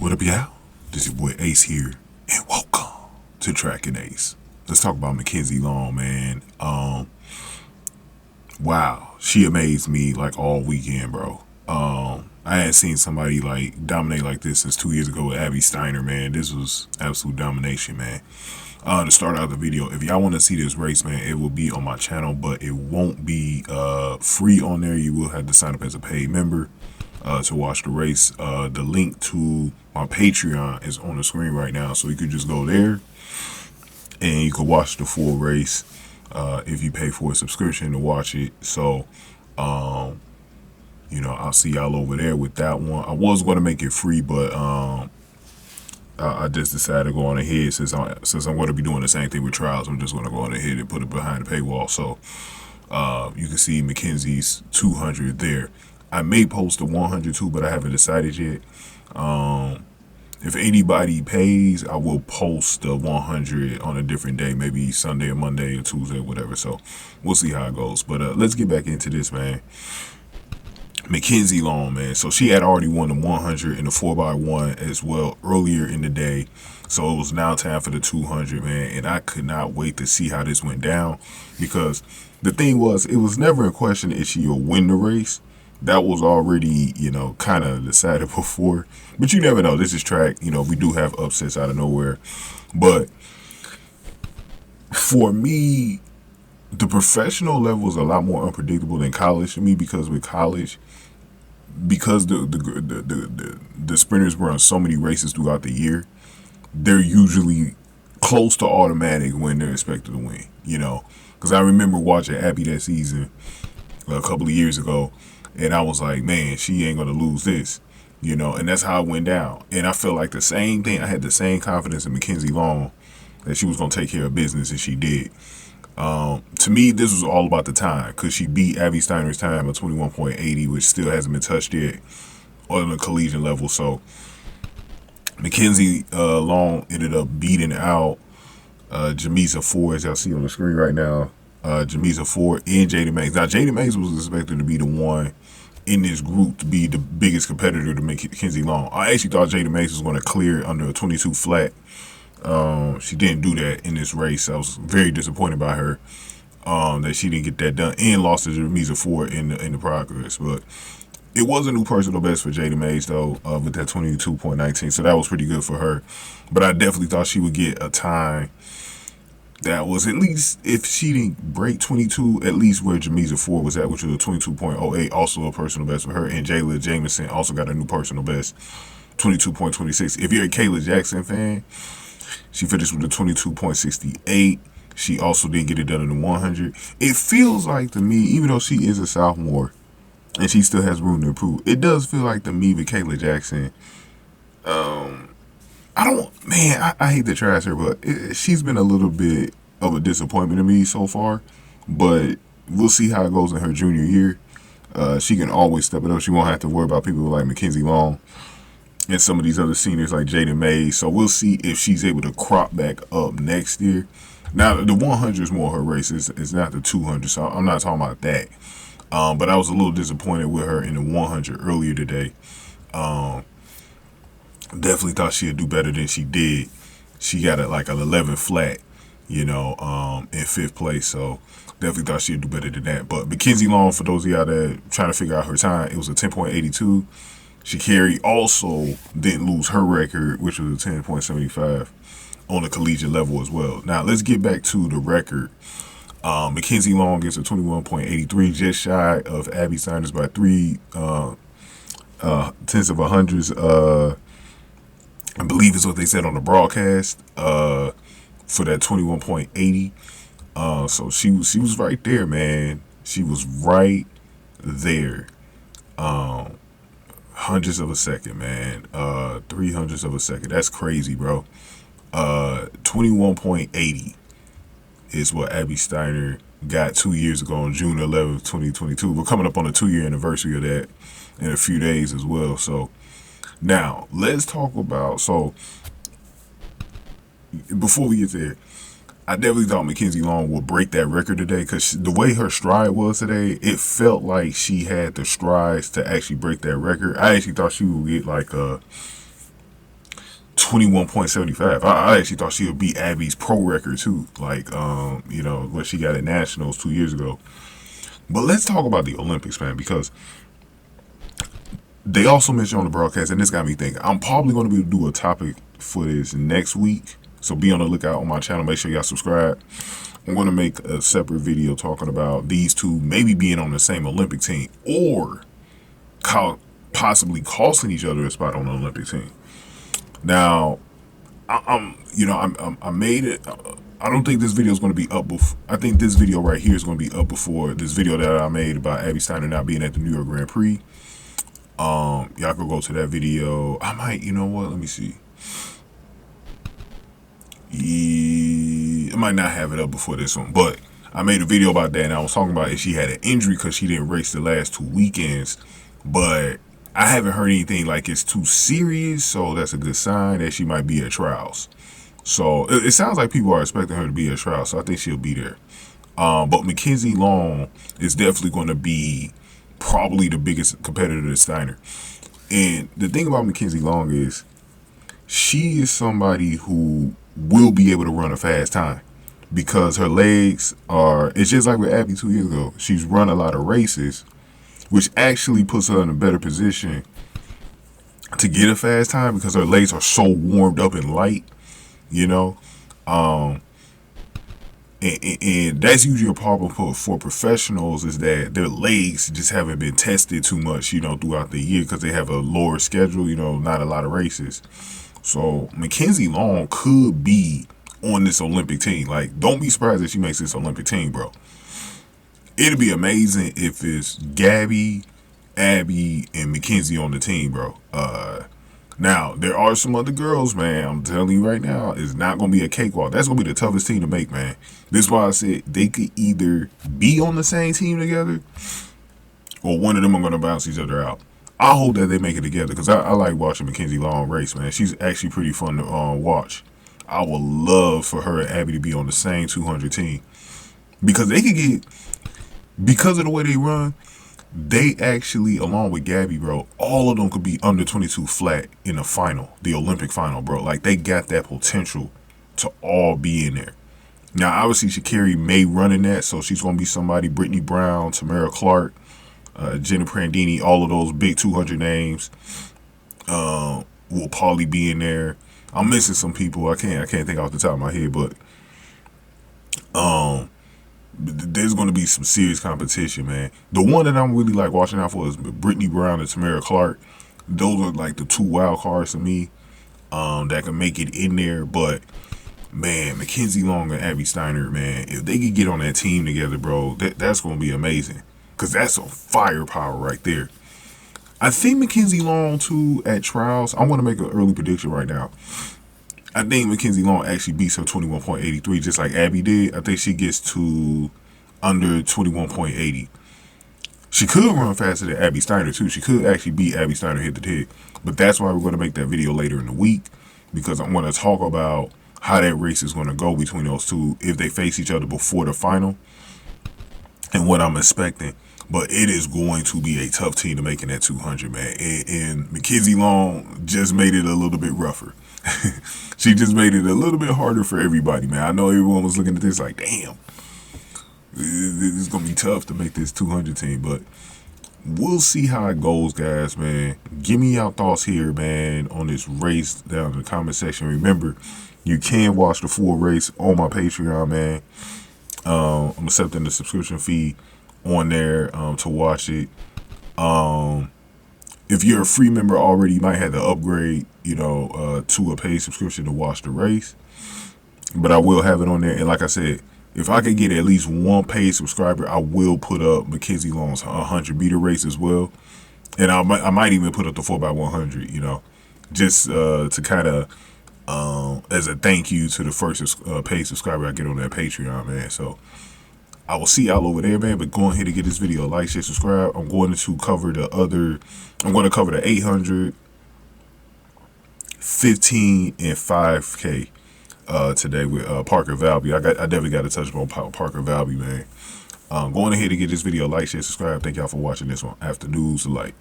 What up, y'all? This is your boy Ace here, and welcome to Track and Ace. Let's talk about McKenzie Long, man. Wow, she amazed me like all weekend, bro. I hadn't seen somebody like dominate like this since 2 years ago with Abby Steiner, man. This was absolute domination, man. To start out the video, if y'all want to see this race, man, it will be on my channel, but it won't be free on there. You will have to sign up as a paid member to watch the race. The link to my Patreon is on the screen right now, so you could just go there and you could watch the full race if you pay for a subscription to watch it. So you know, I'll see y'all over there with that one. I was going to make it free, but I just decided to go on ahead since I'm going to be doing the same thing with trials. I'm just going to go on ahead and put it behind the paywall, so you can see McKenzie's 200 there. I may post the 100 too, but I haven't decided yet. If anybody pays, I will post the 100 on a different day, maybe Sunday or Monday or Tuesday or whatever. So we'll see how it goes. But let's get back into this, man. McKenzie Long, man. So she had already won the 100 in the 4x1 as well earlier in the day. So it was now time for the 200, man. And I could not wait to see how this went down, because the thing was, it was never in question if she would win the race. That was already, you know, kind of decided before. But you never know. This is track. You know, we do have upsets out of nowhere. But for me, the professional level is a lot more unpredictable than college to me, because with college, because the sprinters run so many races throughout the year, they're usually close to automatic when they're expected to win, you know. Because I remember watching Abby that season a couple of years ago, and I was like, man, she ain't going to lose this, you know. And that's how it went down. And I felt like the same thing. I had the same confidence in McKenzie Long that she was going to take care of business, and she did. To me, this was all about the time, because she beat Abby Steiner's time of 21.80, which still hasn't been touched yet on the collegiate level. So McKenzie Long ended up beating out JaMeesia 4, as y'all see on the screen right now. JaMeesia 4 and Jadyn Mays. Now, Jadyn Mays was expected to be the one in this group to be the biggest competitor to McKenzie Long. I actually thought Jadyn Mays was going to clear under a 22 flat. She didn't do that in this race. I was very disappointed by her that she didn't get that done, and lost to JaMeesia 4 in the progress. But it was a new personal best for Jadyn Mays, though, with that 22.19. So that was pretty good for her. But I definitely thought she would get a time that was, at least, if she didn't break 22, at least where JaMeesia 4 was at, which was a 22.08, also a personal best for her. And Jayla Jamison also got a new personal best, 22.26. If you're a Kaila Jackson fan, she finished with a 22.68. She also didn't get it done in the 100. It feels like to me, even though she is a sophomore and she still has room to improve, it does feel like to me with Kaila Jackson, I hate to trash her, but she's been a little bit of a disappointment to me so far. But we'll see how it goes in her junior year. She can always step it up. She won't have to worry about people like McKenzie Long and some of these other seniors like Jadyn Mays. So we'll see if she's able to crop back up next year. Now, the 100 is more her race. It's not the 200, so I'm not talking about that. But I was a little disappointed with her in the 100 earlier today. Definitely thought she'd do better than she did. She got it like an 11 flat, you know, in 5th place. So definitely thought she'd do better than that. But McKenzie Long, for those of y'all that are trying to figure out her time, it was a 10.82. Sha'Carri also didn't lose her record, which was a 10.75 on the collegiate level as well. Now, let's get back to the record. McKenzie Long gets a 21.83, just shy of Abby Steiner's by 3 tenths of a hundreds. I believe is what they said on the broadcast for that 21.80. So she was right there, man. She was right there. Hundreds of a second, man. 300ths of a second. That's crazy, bro. 21.80 is what Abby Steiner got 2 years ago on June 11th, 2022. We're coming up on the 2-year anniversary of that in a few days as well. So now let's talk about, so before we get there, I definitely thought McKenzie Long would break that record today, because the way her stride was today, it felt like she had the strides to actually break that record. I actually thought she would get like a 21.75. I actually thought she would beat Abby's pro record too. Like, you know, what she got at Nationals 2 years ago. But let's talk about the Olympics, man, because they also mentioned on the broadcast, and this got me thinking, I'm probably going to be able to do a topic for this next week. So be on the lookout on my channel. Make sure y'all subscribe. I'm going to make a separate video talking about these two maybe being on the same Olympic team or possibly costing each other a spot on the Olympic team. Now, I made it. I don't think this video is going to be up before. I think this video right here is going to be up before this video that I made about Abby Steiner not being at the New York Grand Prix. Y'all could go to that video. I might, you know what? Let me see. I might not have it up before this one, but I made a video about that, and I was talking about if she had an injury because she didn't race the last 2 weekends, but I haven't heard anything like it's too serious, so that's a good sign that she might be at trials. So it sounds like people are expecting her to be at trials, so I think she'll be there. But McKenzie Long is definitely going to be probably the biggest competitor to Steiner. And the thing about McKenzie Long is she is somebody who will be able to run a fast time because her legs are, it's just like with Abby 2 years ago. She's run a lot of races, which actually puts her in a better position to get a fast time because her legs are so warmed up and light, you know. And that's usually a problem for professionals, is that their legs just haven't been tested too much, you know, throughout the year because they have a lower schedule, you know, not a lot of races. So McKenzie Long could be on this Olympic team. Like, don't be surprised if she makes this Olympic team, bro. It'd be amazing if it's Gabby, Abby, and McKenzie on the team, bro. Now, there are some other girls, man. I'm telling you right now, it's not going to be a cakewalk. That's going to be the toughest team to make, man. This is why I said they could either be on the same team together or one of them are going to bounce each other out. I hope that they make it together because I like watching McKenzie Long race, man. She's actually pretty fun to watch. I would love for her and Abby to be on the same 200 team because they could get, because of the way they run, they actually, along with Gabby, bro, all of them could be under 22 flat in the final, the Olympic final, bro. Like, they got that potential to all be in there. Now, obviously, Sha'Carri may run in that, so she's going to be somebody. Brittany Brown, Tamara Clark, Jenna Prandini, all of those big 200 names will probably be in there. I'm missing some people. I can't think off the top of my head, but there's going to be some serious competition, man. The one that I'm really like watching out for is Brittany Brown and Tamara Clark. Those are like the two wild cards to me that can make it in there. But man, McKenzie Long and Abby Steiner, man, if they could get on that team together, bro, that's going to be amazing because that's some firepower right there. I think McKenzie Long too at trials. I'm going to make an early prediction right now. I think McKenzie Long actually beats her 21.83 just like Abby did. I think she gets to under 21.80. She could run faster than Abby Steiner too. She could actually beat Abby Steiner head to head. But that's why we're going to make that video later in the week, because I want to talk about how that race is going to go between those two if they face each other before the final and what I'm expecting. But it is going to be a tough team to make in that 200, man. And McKenzie Long just made it a little bit rougher. She just made it a little bit harder for everybody, man. I know everyone was looking at this like, damn, it's going to be tough to make this 200 team. But we'll see how it goes, guys, man. Give me your thoughts here, man, on this race down in the comment section. Remember, you can watch the full race on my Patreon, man. I'm accepting the subscription fee on there to watch it. If you're a free member already, you might have to upgrade, you know, to a paid subscription to watch the race. But I will have it on there. And like I said, if I could get at least one paid subscriber, I will put up McKenzie Long's 100-meter race as well. And I might even put up the 4x100, you know, just to kind of, as a thank you to the first paid subscriber I get on that Patreon, man. So I will see y'all over there, man. But go ahead and get this video a like, share, subscribe. I'm going to cover the 800, 15, and 5K today with Parker Valby. I definitely got to touch on Parker Valby, man. Going ahead and get this video a like, share, subscribe. Thank y'all for watching this one. After News, like.